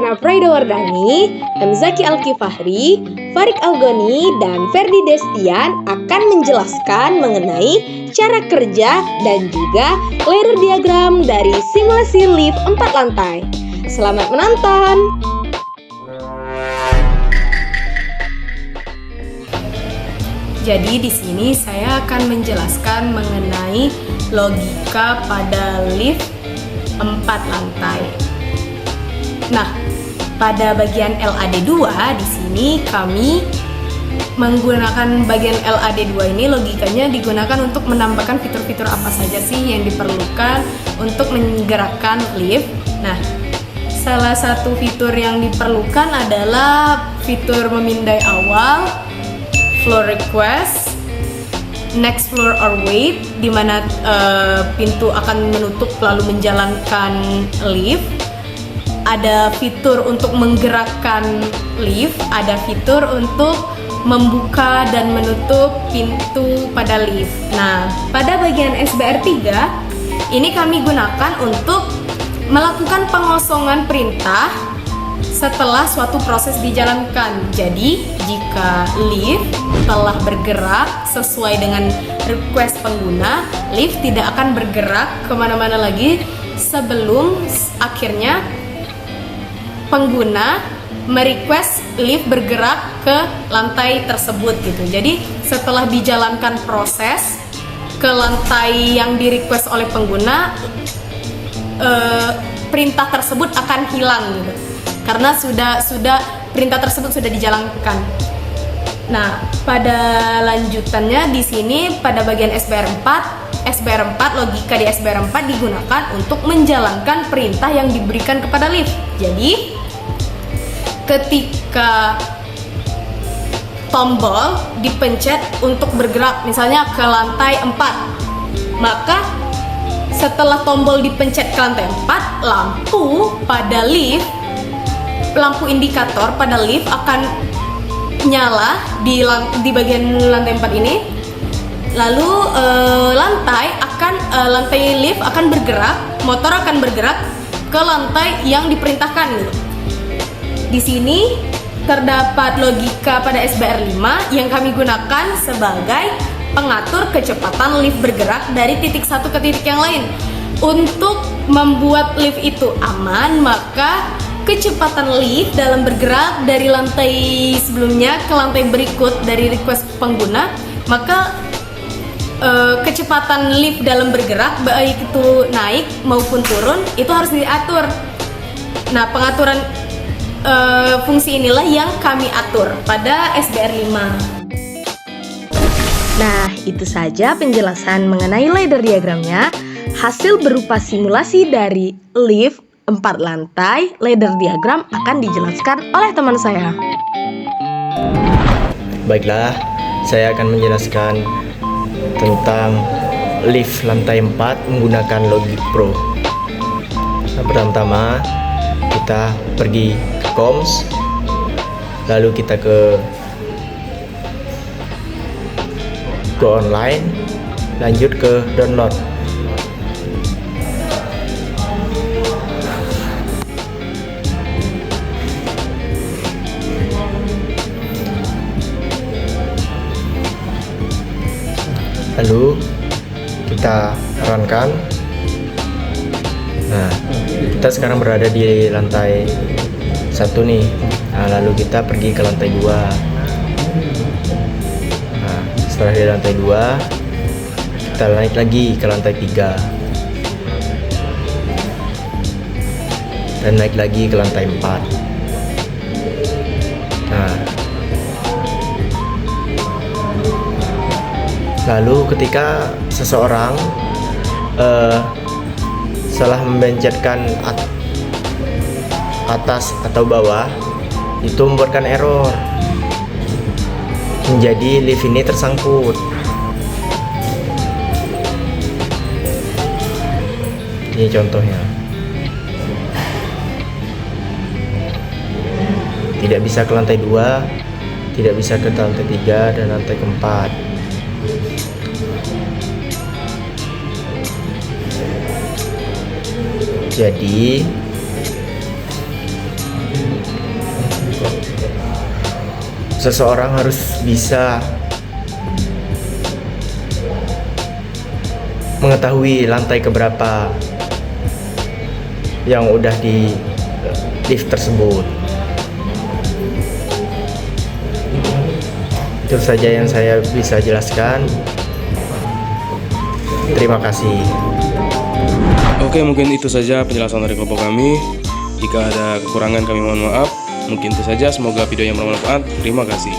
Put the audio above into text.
Diana Praidawardhani, Hamzaki Alkifahri, Farik Algoni, dan Ferdi Destian akan menjelaskan mengenai cara kerja dan juga ladder diagram dari simulasi lift 4 lantai. Selamat menonton! Jadi di sini saya akan menjelaskan mengenai logika pada lift 4 lantai. Nah, pada bagian LAD2 di sini kami menggunakan bagian LAD2 ini, logikanya digunakan untuk menambahkan fitur-fitur apa saja sih yang diperlukan untuk menggerakkan lift. Nah, salah satu fitur yang diperlukan adalah fitur memindai awal, floor request, next floor or wait, di mana pintu akan menutup lalu menjalankan lift. Ada fitur untuk menggerakkan lift, ada fitur untuk membuka dan menutup pintu pada lift. Nah, pada bagian SBR 3 ini kami gunakan untuk melakukan pengosongan perintah setelah suatu proses dijalankan. Jadi, jika lift telah bergerak sesuai dengan request pengguna, lift tidak akan bergerak kemana-mana lagi sebelum akhirnya pengguna merequest lift bergerak ke lantai tersebut gitu. Jadi, setelah dijalankan proses ke lantai yang direquest oleh pengguna, perintah tersebut akan hilang gitu. Karena sudah perintah tersebut sudah dijalankan. Nah, pada lanjutannya di sini pada bagian SBR 4 logika di SBR 4 digunakan untuk menjalankan perintah yang diberikan kepada lift. Jadi, ketika tombol dipencet untuk bergerak misalnya ke lantai 4, maka setelah tombol dipencet ke lantai 4, lampu indikator pada lift akan nyala di bagian lantai 4 ini. Lalu lantai lift akan bergerak, motor akan bergerak ke lantai yang diperintahkan gitu. Di sini terdapat logika pada SBR 5 yang kami gunakan sebagai pengatur kecepatan lift bergerak dari titik satu ke titik yang lain. Untuk membuat lift itu aman, maka kecepatan lift dalam bergerak dari lantai sebelumnya ke lantai berikut dari request pengguna, maka kecepatan lift dalam bergerak baik itu naik maupun turun itu harus diatur. Nah, pengaturan fungsi inilah yang kami atur pada SBR 5. Nah, itu saja penjelasan mengenai ladder diagramnya. Hasil berupa simulasi dari lift 4 lantai, ladder diagram akan dijelaskan oleh teman saya. Baiklah, saya akan menjelaskan tentang lift lantai 4 menggunakan Logic Pro. Nah, pertama kita pergi ke Comms, lalu kita ke online, lanjut ke download. Lalu kita runkan. Nah, kita sekarang berada di lantai 1 nih. Nah, lalu kita pergi ke lantai 2. Nah, setelah di lantai 2 kita naik lagi ke lantai 3 dan naik lagi ke lantai 4. Nah, lalu ketika seseorang salah membencetkan atas atau bawah, itu membuatkan error. Menjadi lift ini tersangkut. Ini contohnya. Tidak bisa ke lantai 2, tidak bisa ke lantai 3 dan lantai keempat. Jadi seseorang harus bisa mengetahui lantai keberapa yang udah di lift tersebut. Itu saja yang saya bisa jelaskan. Terima kasih. Oke, mungkin itu saja penjelasan dari kelompok kami. Jika ada kekurangan kami mohon maaf. Mungkin itu saja, semoga videonya bermanfaat. Terima kasih.